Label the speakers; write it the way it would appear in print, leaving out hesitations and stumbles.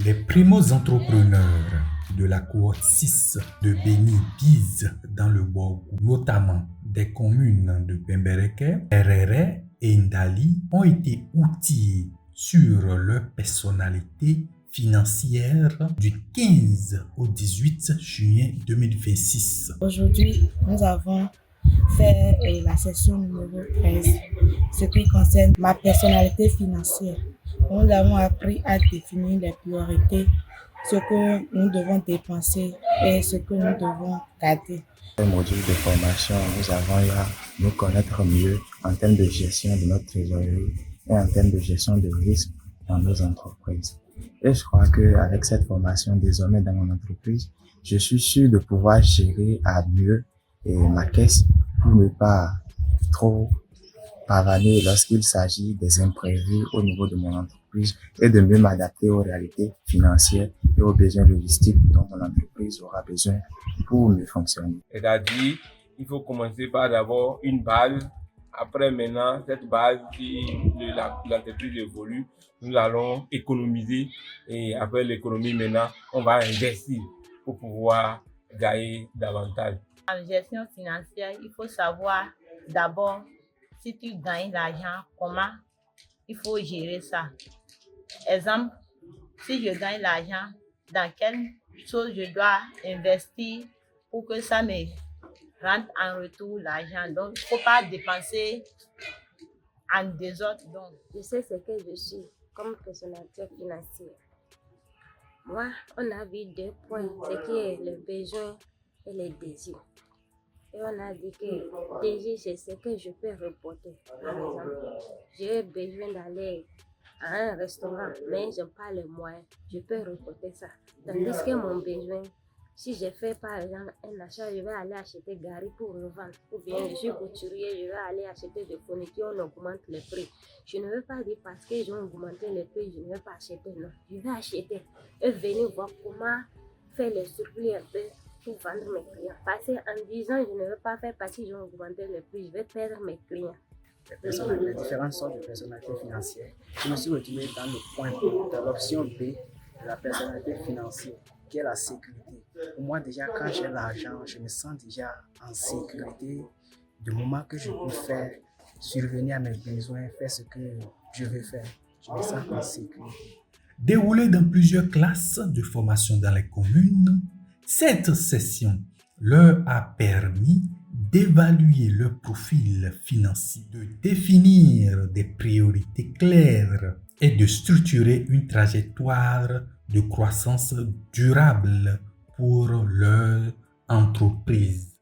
Speaker 1: Les primo entrepreneurs de la cohorte 6 de Béni-Bise dans le Borgou, notamment des communes de Bembereke, Herere et Ndali, ont été outillés sur leur personnalité financière du 15 au 18 juin 2026.
Speaker 2: Aujourd'hui, nous avons fait la session numéro 13, ce qui concerne ma personnalité financière. Nous avons appris à définir les priorités, ce que nous devons dépenser et ce que nous devons garder.
Speaker 3: Dans le module de formation, nous avons eu à nous connaître mieux en termes de gestion de notre trésorerie et en termes de gestion de risques dans nos entreprises. Et je crois qu'avec cette formation, désormais dans mon entreprise, je suis sûr de pouvoir gérer à mieux ma caisse pour ne pas trop pavaner lorsqu'il s'agit des imprévus au niveau de mon entreprise et de mieux m'adapter aux réalités financières et aux besoins logistiques dont mon entreprise aura besoin pour mieux fonctionner.
Speaker 4: C'est-à-dire, il faut commencer par d'abord une base. Après maintenant, cette base, si l'entreprise évolue, nous allons économiser et après l'économie maintenant, on va investir pour pouvoir gagner davantage.
Speaker 5: En gestion financière, il faut savoir d'abord si tu gagnes l'argent, comment il faut gérer ça. Exemple, si je gagne l'argent, dans quelle chose je dois investir pour que ça me rentre en retour l'argent. Donc, il ne faut pas dépenser en désordre. Donc,
Speaker 6: je sais ce que je suis comme personnalité financière. Moi, on a vu 2 points, ce qui est le besoin et le désir. Et on a dit que désir, c'est ce que je peux reporter. Par exemple, j'ai besoin d'aller à un restaurant, mais je n'ai pas les moyens. Je peux reporter ça. Tandis que mon besoin, si je fais par exemple un achat, je vais aller acheter gari pour revendre. Ou bien je suis couturier, je vais aller acheter des fournitures, on augmente les prix. Je ne veux pas dire parce qu'ils ont augmenté les prix, je ne veux pas acheter. Non, je vais acheter et venir voir comment faire les surplus un peu pour vendre mes clients. Parce qu'en disant je ne veux pas faire parce qu'ils ont augmenté les prix, je vais perdre mes clients.
Speaker 7: Les différentes sortes de personnalités financières. Je me suis retrouvé dans le point de l'option B de la personnalité financière, qui est la sécurité. Pour moi, déjà, quand j'ai l'argent, je me sens déjà en sécurité du moment que je peux faire, survenir à mes besoins, faire ce que je veux faire. Je me sens en sécurité.
Speaker 1: Déroulée dans plusieurs classes de formation dans les communes, cette session leur a permis d'évaluer leur profil financier, de définir des priorités claires et de structurer une trajectoire de croissance durable pour leur entreprise.